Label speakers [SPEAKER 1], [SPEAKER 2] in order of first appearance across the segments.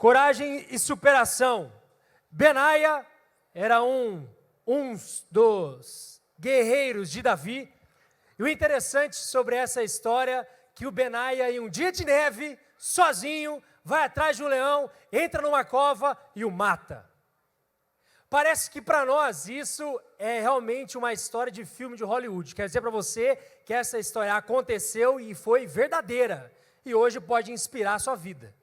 [SPEAKER 1] Coragem e superação. Benaia era um dos guerreiros de Davi. E o interessante sobre essa história, que o Benaia, em um dia de neve, sozinho, vai atrás de um leão, entra numa cova e o mata. Parece que para nós isso é realmente uma história de filme de Hollywood. Quer dizer para você que essa história aconteceu e foi verdadeira. E hoje pode inspirar a sua vida.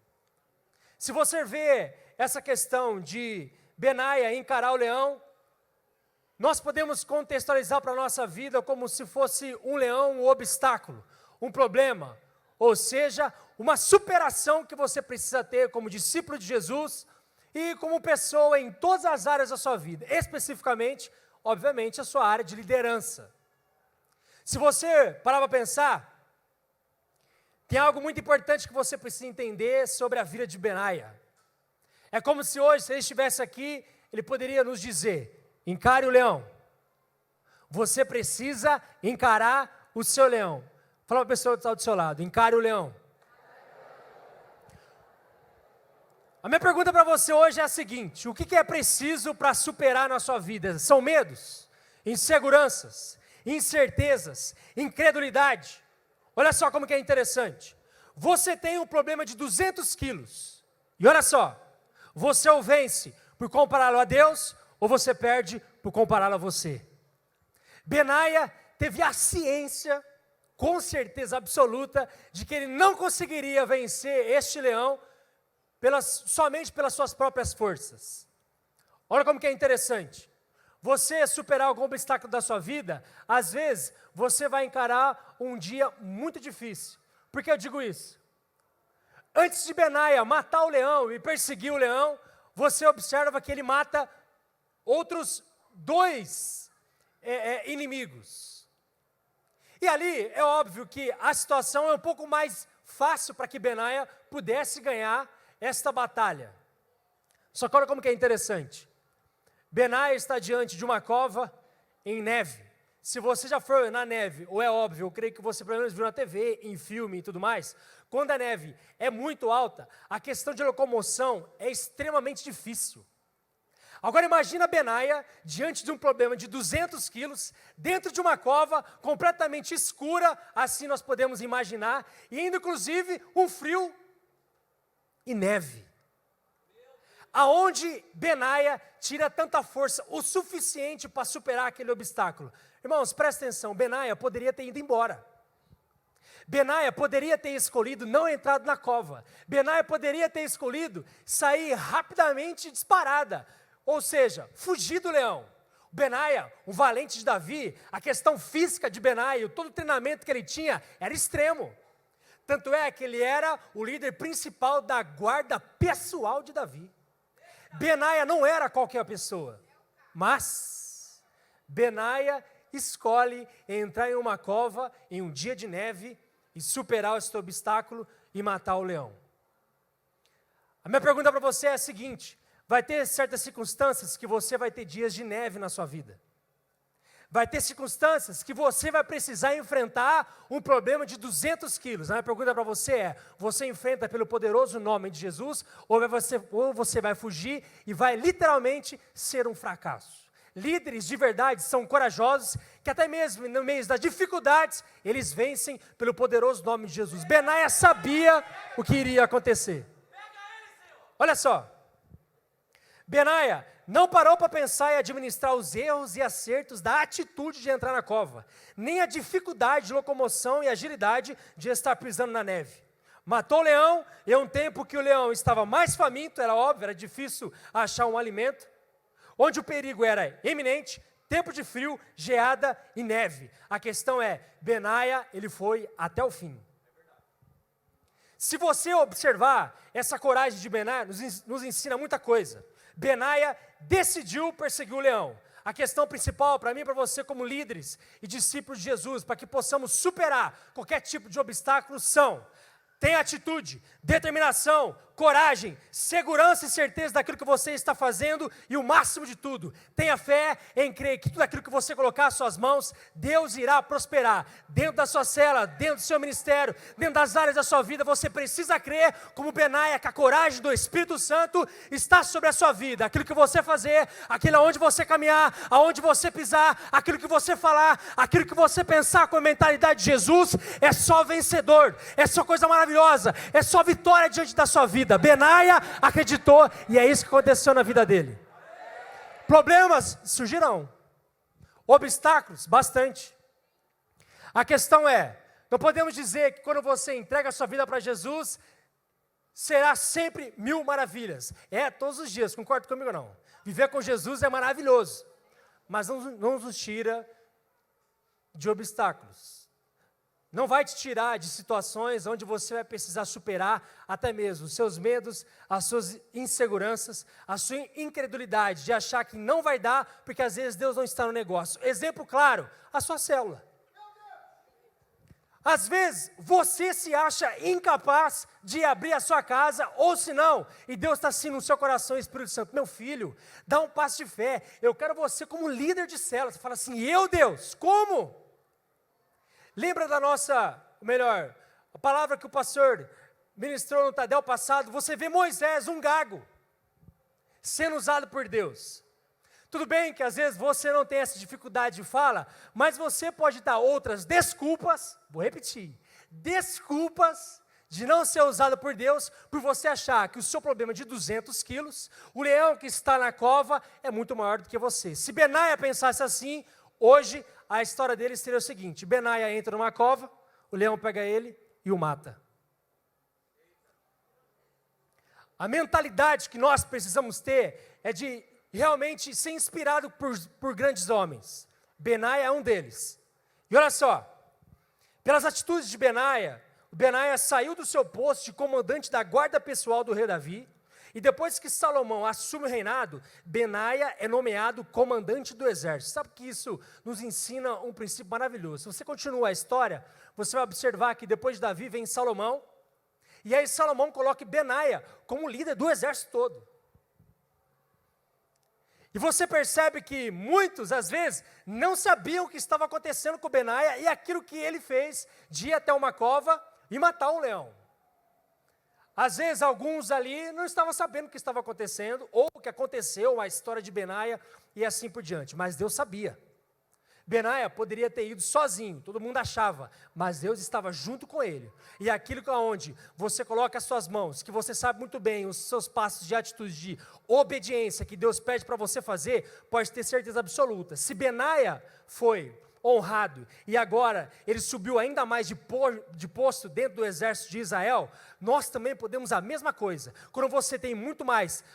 [SPEAKER 1] Se você vê essa questão de Benaia encarar o leão, nós podemos contextualizar para a nossa vida como se fosse um leão, um obstáculo, um problema. Ou seja, uma superação que você precisa ter como discípulo de Jesus e como pessoa em todas as áreas da sua vida. Especificamente, obviamente, a sua área de liderança. Se você parar para pensar, tem algo muito importante que você precisa entender sobre a vida de Benaia. É como se hoje, se ele estivesse aqui, ele poderia nos dizer: encare o leão. Você precisa encarar o seu leão. Fala para a pessoa que está do seu lado: encare o leão. A minha pergunta para você hoje é a seguinte: o que é preciso para superar na sua vida? São medos, inseguranças, incertezas, incredulidade. Olha só como que é interessante. Você tem um problema de 200 quilos. E olha só, você o vence por compará-lo a Deus, ou você perde por compará-lo a você. Benaia teve a ciência, com certeza absoluta, de que ele não conseguiria vencer este leão somente pelas suas próprias forças. Olha como que é interessante. Você superar algum obstáculo da sua vida, às vezes você vai encarar um dia muito difícil. Por que eu digo isso? Antes de Benaia matar o leão e perseguir o leão, você observa que ele mata outros 2 inimigos. E ali é óbvio que a situação é um pouco mais fácil para que Benaia pudesse ganhar esta batalha. Só que olha como que é interessante. Benaia está diante de uma cova em neve. Se você já for na neve, ou é óbvio, eu creio que você pelo menos viu na TV, em filme e tudo mais, quando a neve é muito alta, a questão de locomoção é extremamente difícil. Agora imagina Benaia diante de um problema de 200 quilos, dentro de uma cova completamente escura, assim nós podemos imaginar, e ainda inclusive um frio e neve. Aonde Benaia tira tanta força, o suficiente para superar aquele obstáculo? Irmãos, presta atenção, Benaia poderia ter ido embora. Benaia poderia ter escolhido não entrar na cova. Benaia poderia ter escolhido sair rapidamente disparada. Ou seja, fugir do leão. Benaia, o valente de Davi, a questão física de Benaia, todo o treinamento que ele tinha era extremo. Tanto é que ele era o líder principal da guarda pessoal de Davi. Benaia não era qualquer pessoa, mas Benaia escolhe entrar em uma cova em um dia de neve e superar esse obstáculo e matar o leão. A minha pergunta para você é a seguinte: vai ter certas circunstâncias que você vai ter dias de neve na sua vida. Vai ter circunstâncias que você vai precisar enfrentar um problema de 200 quilos. A minha pergunta para você é: você enfrenta pelo poderoso nome de Jesus, ou você vai fugir e vai literalmente ser um fracasso? Líderes de verdade são corajosos, que até mesmo no meio das dificuldades, eles vencem pelo poderoso nome de Jesus. Benaia sabia o que iria acontecer. Olha só, Benaia não parou para pensar e administrar os erros e acertos da atitude de entrar na cova, nem a dificuldade de locomoção e agilidade de estar pisando na neve. Matou o leão, e um tempo que o leão estava mais faminto, era óbvio, era difícil achar um alimento, onde o perigo era iminente, tempo de frio, geada e neve. A questão é, Benaia, ele foi até o fim. Se você observar, essa coragem de Benaia nos ensina muita coisa. Benaia decidiu perseguir o leão. A questão principal para mim e para você como líderes e discípulos de Jesus, para que possamos superar qualquer tipo de obstáculo, tenha atitude, determinação, coragem, segurança e certeza daquilo que você está fazendo e o máximo de tudo, tenha fé em crer que tudo aquilo que você colocar às suas mãos, Deus irá prosperar. Dentro da sua cela, dentro do seu ministério, dentro das áreas da sua vida, você precisa crer como Benaia, que a coragem do Espírito Santo está sobre a sua vida. Aquilo que você fazer, aquilo aonde você caminhar, aonde você pisar, aquilo que você falar, aquilo que você pensar com a mentalidade de Jesus, é só vencedor, é só coisa maravilhosa, é só vitória diante da sua vida. Benaia acreditou e é isso que aconteceu na vida dele. Problemas surgirão, obstáculos, bastante. A questão é, não podemos dizer que quando você entrega a sua vida para Jesus, será sempre mil maravilhas. É, todos os dias, concorda comigo ou não? Viver com Jesus é maravilhoso, mas não nos tira de obstáculos. Não vai te tirar de situações onde você vai precisar superar até mesmo os seus medos, as suas inseguranças, a sua incredulidade de achar que não vai dar, porque às vezes Deus não está no negócio. Exemplo claro, a sua célula. Às vezes você se acha incapaz de abrir a sua casa, ou se não, e Deus está assim no seu coração, Espírito Santo, meu filho, dá um passo de fé, eu quero você como líder de célula. Você fala assim, eu Deus, como? Lembra da a palavra que o pastor ministrou no Tadel passado? Você vê Moisés, um gago, sendo usado por Deus. Tudo bem que às vezes você não tem essa dificuldade de fala, mas você pode dar outras desculpas, vou repetir, desculpas de não ser usado por Deus, por você achar que o seu problema de 200 quilos, o leão que está na cova é muito maior do que você. Se Benaia pensasse assim, hoje a história dele seria o seguinte: Benaia entra numa cova, o leão pega ele e o mata. A mentalidade que nós precisamos ter é de realmente ser inspirado por grandes homens. Benaia é um deles. E olha só, pelas atitudes de Benaia, Benaia saiu do seu posto de comandante da guarda pessoal do rei Davi, e depois que Salomão assume o reinado, Benaia é nomeado comandante do exército. Sabe que isso nos ensina um princípio maravilhoso. Se você continua a história, você vai observar que depois de Davi vem Salomão, e aí Salomão coloca Benaia como líder do exército todo. E você percebe que muitos, às vezes, não sabiam o que estava acontecendo com Benaia e aquilo que ele fez de ir até uma cova e matar um leão. Às vezes, alguns ali não estavam sabendo o que estava acontecendo, ou o que aconteceu, a história de Benaia e assim por diante, mas Deus sabia. Benaia poderia ter ido sozinho, todo mundo achava, mas Deus estava junto com ele. E aquilo que onde você coloca as suas mãos, que você sabe muito bem os seus passos de atitude de obediência que Deus pede para você fazer, pode ter certeza absoluta. Se Benaia foi honrado e agora ele subiu ainda mais de posto dentro do exército de Israel, nós também podemos a mesma coisa. Quando você tem muito mais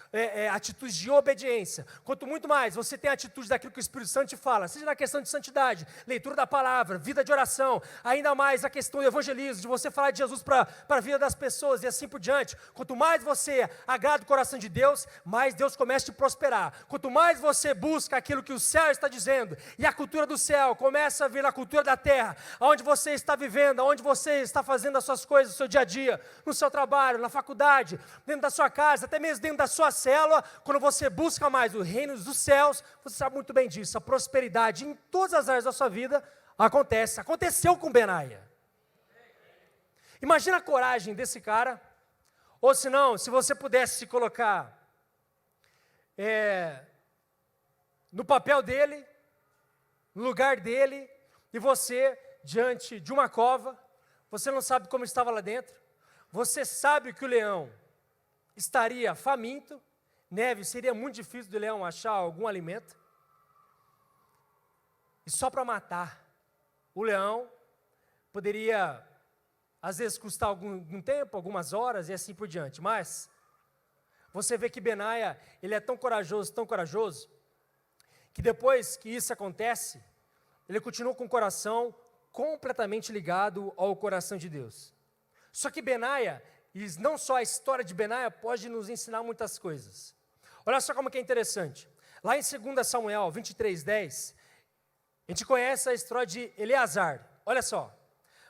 [SPEAKER 1] atitude de obediência, quanto muito mais você tem atitude daquilo que o Espírito Santo te fala, seja na questão de santidade, leitura da palavra, vida de oração, ainda mais a questão do evangelismo, de você falar de Jesus para a vida das pessoas e assim por diante. Quanto mais você agrada o coração de Deus, mais Deus começa a te prosperar. Quanto mais você busca aquilo que o céu está dizendo, e a cultura do céu começa a vir na cultura da terra, onde você está vivendo, onde você está fazendo as suas coisas, o seu dia a dia, no seu trabalho, na faculdade, dentro da sua casa, até mesmo dentro da sua célula, quando você busca mais o reino dos céus, você sabe muito bem disso, a prosperidade em todas as áreas da sua vida aconteceu com Benaia. Imagina a coragem desse cara, ou se não, se você pudesse se colocar no papel dele, no lugar dele, e você diante de uma cova, você não sabe como estava lá dentro, você sabe que o leão estaria faminto, neve, seria muito difícil do leão achar algum alimento, e só para matar o leão, poderia, às vezes, custar algum tempo, algumas horas, e assim por diante, mas você vê que Benaia, ele é tão corajoso, que depois que isso acontece, ele continua com o coração completamente ligado ao coração de Deus. Só que Benaia, e não só a história de Benaia, pode nos ensinar muitas coisas. Olha só como que é interessante. Lá em 2 Samuel 23:10, a gente conhece a história de Eleazar. Olha só.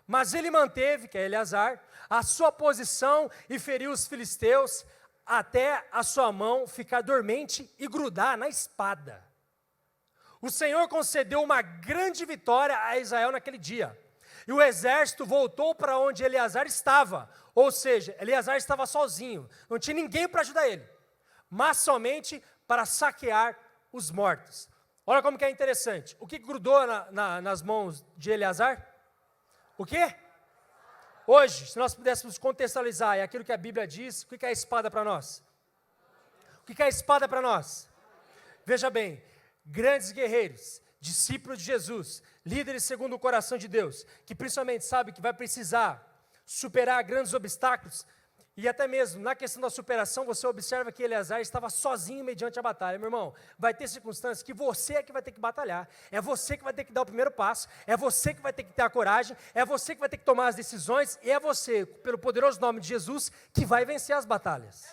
[SPEAKER 1] Mas ele manteve, que é Eleazar, a sua posição e feriu os filisteus até a sua mão ficar dormente e grudar na espada. O Senhor concedeu uma grande vitória a Israel naquele dia. E o exército voltou para onde Eleazar estava. Ou seja, Eleazar estava sozinho, não tinha ninguém para ajudar ele, mas somente para saquear os mortos. Olha como que é interessante. O que grudou nas mãos de Eleazar? O quê? Hoje, se nós pudéssemos contextualizar, é aquilo que a Bíblia diz, o que é a espada para nós? O que é a espada para nós? Veja bem, grandes guerreiros, discípulos de Jesus, líderes segundo o coração de Deus, que principalmente sabem que vai precisar superar grandes obstáculos, e até mesmo na questão da superação, você observa que Eleazar estava sozinho mediante a batalha. Meu irmão, vai ter circunstâncias que você é que vai ter que batalhar, é você que vai ter que dar o primeiro passo, é você que vai ter que ter a coragem, é você que vai ter que tomar as decisões, e é você, pelo poderoso nome de Jesus, que vai vencer as batalhas.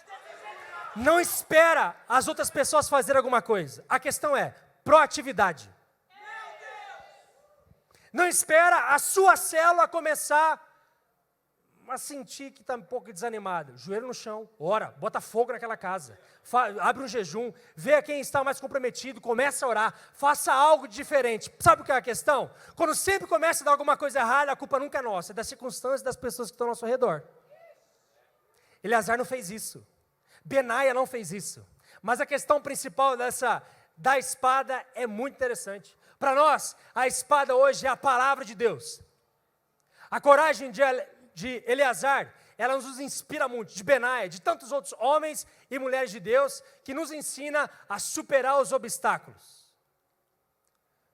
[SPEAKER 1] Não espera as outras pessoas fazerem alguma coisa, a questão é proatividade. Não espera a sua célula começar a sentir que está um pouco desanimado. Joelho no chão, ora, bota fogo naquela casa, abre um jejum, vê quem está mais comprometido, começa a orar, faça algo diferente. Sabe o que é a questão? Quando sempre começa a dar alguma coisa errada, a culpa nunca é nossa, é das circunstâncias das pessoas que estão ao nosso redor. Eleazar não fez isso, Benaia não fez isso, mas a questão principal da espada é muito interessante. Para nós, a espada hoje é a palavra de Deus. A coragem de Eleazar, ela nos inspira muito, de Benaia, de tantos outros homens e mulheres de Deus, que nos ensina a superar os obstáculos.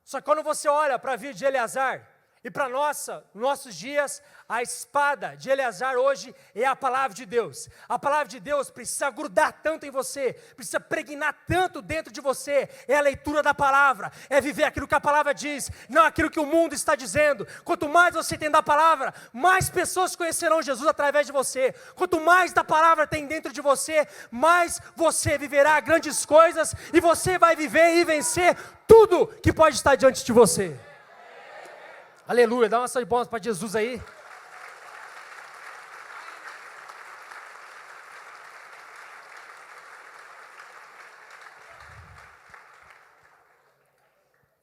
[SPEAKER 1] Só que quando você olha para a vida de Eleazar, e para nossos dias, a espada de Eleazar hoje é a palavra de Deus. A palavra de Deus precisa grudar tanto em você, precisa pregnar tanto dentro de você. É a leitura da palavra, é viver aquilo que a palavra diz, não aquilo que o mundo está dizendo. Quanto mais você tem da palavra, mais pessoas conhecerão Jesus através de você. Quanto mais da palavra tem dentro de você, mais você viverá grandes coisas e você vai viver e vencer tudo que pode estar diante de você. Aleluia, dá uma salva de palmas para Jesus aí.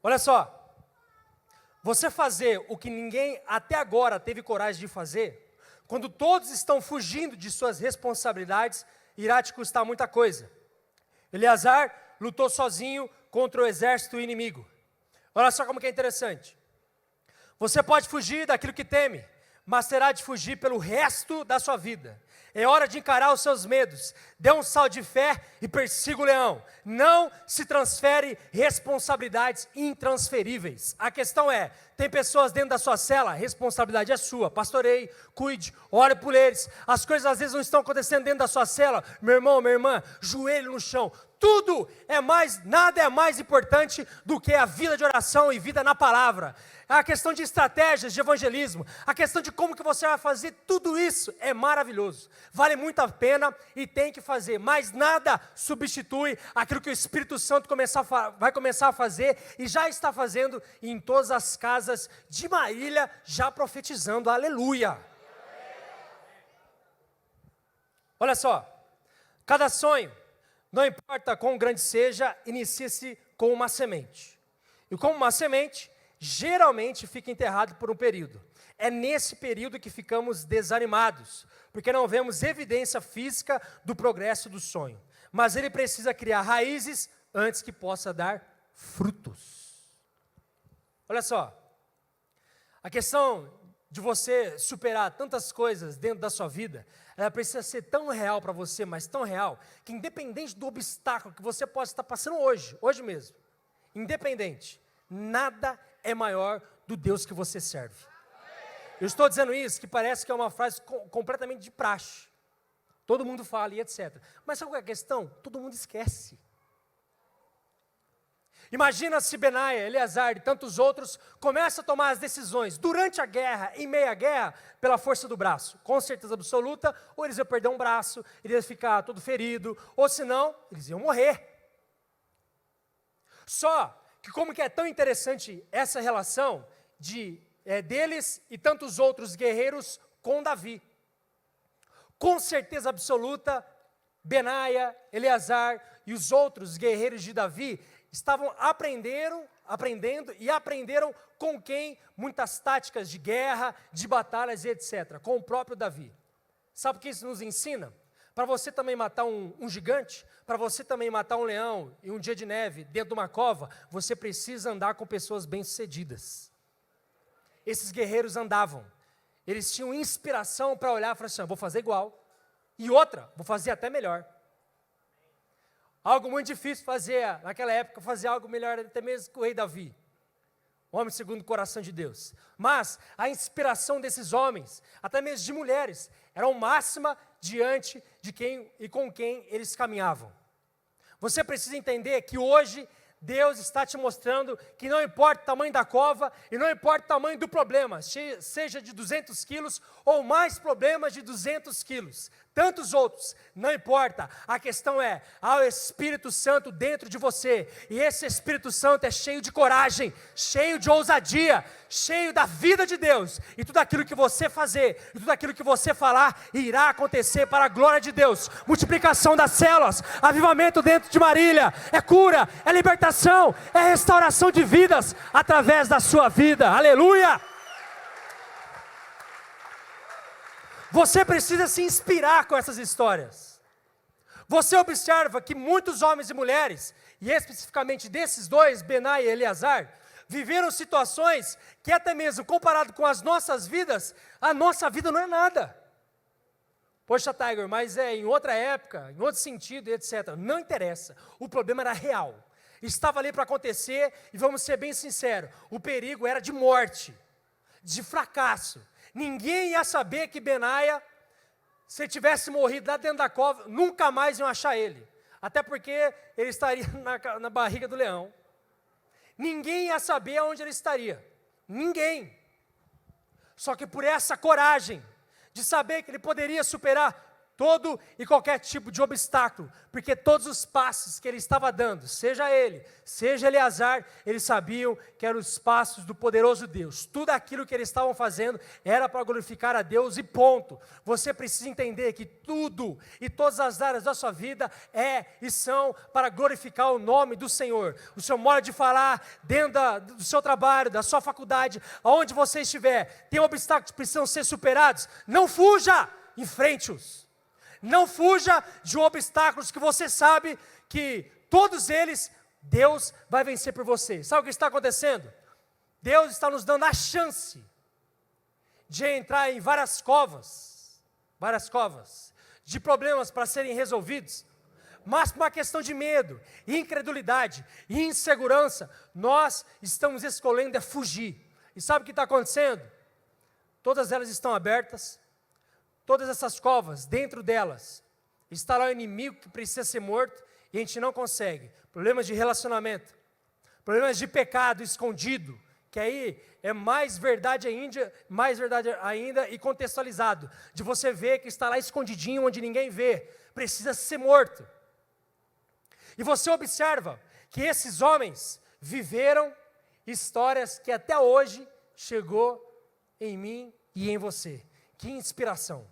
[SPEAKER 1] Olha só, você fazer o que ninguém até agora teve coragem de fazer, quando todos estão fugindo de suas responsabilidades, irá te custar muita coisa. Eleazar lutou sozinho contra o exército inimigo. Olha só como que é interessante. Você pode fugir daquilo que teme, mas terá de fugir pelo resto da sua vida. É hora de encarar os seus medos. Dê um salto de fé e persiga o leão. Não se transfere responsabilidades intransferíveis. A questão é, tem pessoas dentro da sua cela, a responsabilidade é sua. Pastoreie, cuide, ore por eles. As coisas às vezes não estão acontecendo dentro da sua cela. Meu irmão, minha irmã, joelho no chão. Nada é mais importante do que a vida de oração e vida na palavra. A questão de estratégias de evangelismo, a questão de como que você vai fazer, tudo isso é maravilhoso. Vale muito a pena e tem que fazer, mas nada substitui aquilo que o Espírito Santo vai começar a fazer e já está fazendo em todas as casas de Marília, já profetizando, aleluia. Olha só, cada sonho, não importa quão grande seja, inicia-se com uma semente. E como uma semente, geralmente fica enterrado por um período. É nesse período que ficamos desanimados, porque não vemos evidência física do progresso do sonho. Mas ele precisa criar raízes antes que possa dar frutos. Olha só, a questão de você superar tantas coisas dentro da sua vida, ela precisa ser tão real para você, mas tão real, que independente do obstáculo que você possa estar passando hoje mesmo, independente, nada é maior do Deus que você serve. Eu estou dizendo isso, que parece que é uma frase completamente de praxe. Todo mundo fala e etc. Mas sabe qual é a questão? Todo mundo esquece. Imagina se Benaia, Eleazar e tantos outros começam a tomar as decisões durante a guerra, em meio à guerra, pela força do braço. Com certeza absoluta, ou eles iam perder um braço, eles iam ficar todo ferido, ou senão, eles iam morrer. Só que como que é tão interessante essa relação de deles e tantos outros guerreiros com Davi. Com certeza absoluta, Benaia, Eleazar e os outros guerreiros de Davi estavam aprenderam com quem? Muitas táticas de guerra, de batalhas e etc. Com o próprio Davi. Sabe o que isso nos ensina? Para você também matar um gigante, para você também matar um leão em um dia de neve dentro de uma cova, você precisa andar com pessoas bem-sucedidas. Esses guerreiros andavam. Eles tinham inspiração para olhar e falar assim, vou fazer igual. E outra, vou fazer até melhor. Algo muito difícil fazer, naquela época, fazer algo melhor até mesmo que o rei Davi. Homem segundo o coração de Deus. Mas a inspiração desses homens, até mesmo de mulheres, era o máxima diante de quem e com quem eles caminhavam. Você precisa entender que hoje Deus está te mostrando que não importa o tamanho da cova e não importa o tamanho do problema, seja de 200 quilos ou mais problemas de 200 quilos, tantos outros, não importa, a questão é, há o Espírito Santo dentro de você, e esse Espírito Santo é cheio de coragem, cheio de ousadia, cheio da vida de Deus, e tudo aquilo que você fazer, e tudo aquilo que você falar, irá acontecer para a glória de Deus, multiplicação das células, avivamento dentro de Marília, é cura, é libertação, é restauração de vidas, através da sua vida, aleluia! Você precisa se inspirar com essas histórias. Você observa que muitos homens e mulheres, e especificamente desses dois, Benaia e Eleazar, viveram situações que até mesmo comparado com as nossas vidas, a nossa vida não é nada. Poxa, Tiger, mas em outra época, em outro sentido, etc. Não interessa, o problema era real. Estava ali para acontecer, e vamos ser bem sinceros, o perigo era de morte, de fracasso. Ninguém ia saber que Benaia, se tivesse morrido lá dentro da cova, nunca mais iam achar ele. Até porque ele estaria na barriga do leão. Ninguém ia saber onde ele estaria. Ninguém. Só que por essa coragem, de saber que ele poderia superar todo e qualquer tipo de obstáculo, porque todos os passos que ele estava dando, seja ele, seja Eleazar, eles sabiam que eram os passos do poderoso Deus. Tudo aquilo que eles estavam fazendo era para glorificar a Deus e ponto. Você precisa entender que tudo e todas as áreas da sua vida e são para glorificar o nome do Senhor. O seu modo de falar dentro do seu trabalho, da sua faculdade, aonde você estiver, tem obstáculos que precisam ser superados, não fuja, enfrente-os. Não fuja de obstáculos que você sabe que todos eles, Deus vai vencer por você. Sabe o que está acontecendo? Deus está nos dando a chance de entrar em várias covas, de problemas para serem resolvidos, mas por uma questão de medo, incredulidade e insegurança, nós estamos escolhendo fugir. E sabe o que está acontecendo? Todas elas estão abertas. Todas essas covas, dentro delas, está lá o inimigo que precisa ser morto e a gente não consegue. Problemas de relacionamento, problemas de pecado escondido, que aí é mais verdade ainda e contextualizado, de você ver que está lá escondidinho onde ninguém vê, precisa ser morto. E você observa que esses homens viveram histórias que até hoje chegou em mim e em você. Que inspiração.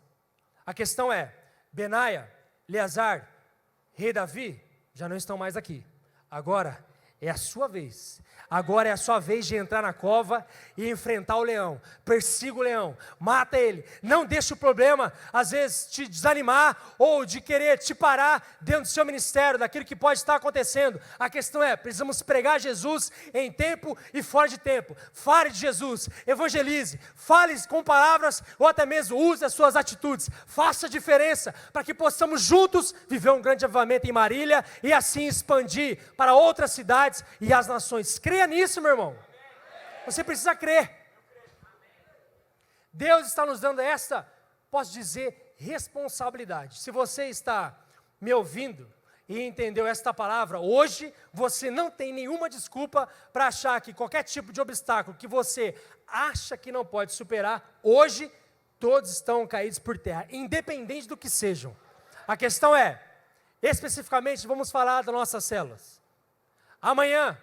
[SPEAKER 1] A questão é, Benaia, Eleazar, rei Davi, já não estão mais aqui. Agora é a sua vez. Agora é a sua vez de entrar na cova e enfrentar o leão. Persiga o leão, mata ele. Não deixe o problema, às vezes, te desanimar ou de querer te parar dentro do seu ministério, daquilo que pode estar acontecendo. A questão é, precisamos pregar Jesus em tempo e fora de tempo. Fale de Jesus, evangelize, fale com palavras ou até mesmo use as suas atitudes. Faça a diferença para que possamos juntos viver um grande avivamento em Marília e assim expandir para outras cidades e as nações. Creia nisso, meu irmão. Você precisa crer. Deus está nos dando essa, posso dizer, responsabilidade. Se você está me ouvindo e entendeu esta palavra, hoje você não tem nenhuma desculpa para achar que qualquer tipo de obstáculo que você acha que não pode superar, hoje todos estão caídos por terra, independente do que sejam. A questão é, especificamente, vamos falar das nossas células. Amanhã,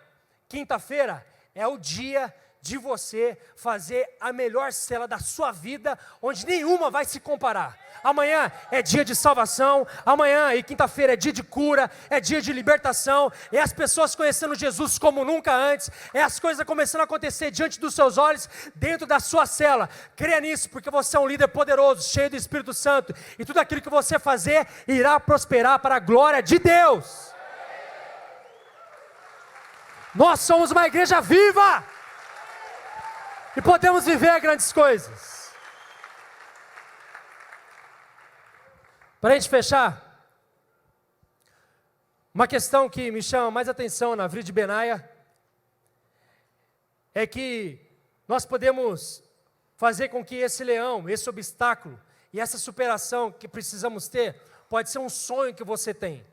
[SPEAKER 1] quinta-feira, é o dia de você fazer a melhor cela da sua vida, onde nenhuma vai se comparar. Amanhã é dia de salvação, amanhã e quinta-feira é dia de cura, é dia de libertação, é as pessoas conhecendo Jesus como nunca antes, é as coisas começando a acontecer diante dos seus olhos, dentro da sua cela. Creia nisso, porque você é um líder poderoso, cheio do Espírito Santo, e tudo aquilo que você fazer irá prosperar para a glória de Deus. Nós somos uma igreja viva, e podemos viver grandes coisas. Para a gente fechar, uma questão que me chama mais atenção na vida de Benaia é que nós podemos fazer com que esse leão, esse obstáculo e essa superação que precisamos ter, pode ser um sonho que você tem.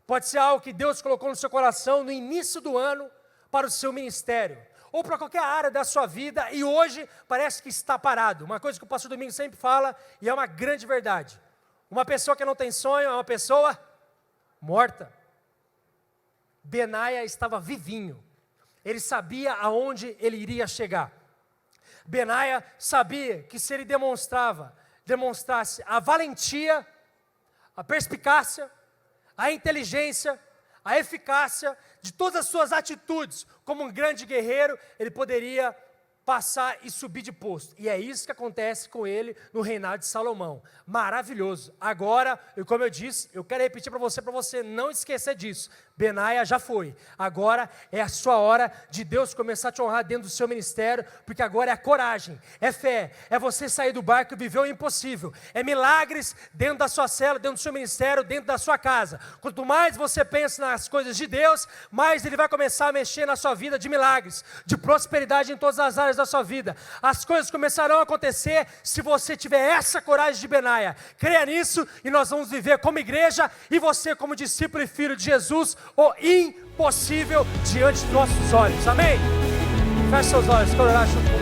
[SPEAKER 1] Pode ser algo que Deus colocou no seu coração no início do ano para o seu ministério, ou para qualquer área da sua vida, e hoje parece que está parado. Uma coisa que o pastor Domingos sempre fala, e é uma grande verdade: uma pessoa que não tem sonho é uma pessoa morta. Benaia estava vivinho, ele sabia aonde ele iria chegar. Benaia sabia que se ele demonstrasse a valentia, a perspicácia, a inteligência, a eficácia de todas as suas atitudes, como um grande guerreiro, ele poderia passar e subir de posto. E é isso que acontece com ele no reinado de Salomão. Maravilhoso. Agora, como eu disse, eu quero repetir para você não esquecer disso. Benaia já foi. Agora é a sua hora de Deus começar a te honrar dentro do seu ministério, porque agora é coragem, é fé, é você sair do barco e viver o impossível. É milagres dentro da sua cela, dentro do seu ministério, dentro da sua casa. Quanto mais você pensa nas coisas de Deus, mais Ele vai começar a mexer na sua vida de milagres, de prosperidade em todas as áreas da sua vida. As coisas começarão a acontecer se você tiver essa coragem de Benaia. Creia nisso e nós vamos viver como igreja e você como discípulo e filho de Jesus, o impossível diante dos nossos olhos. Amém? Feche seus olhos, quero orar junto.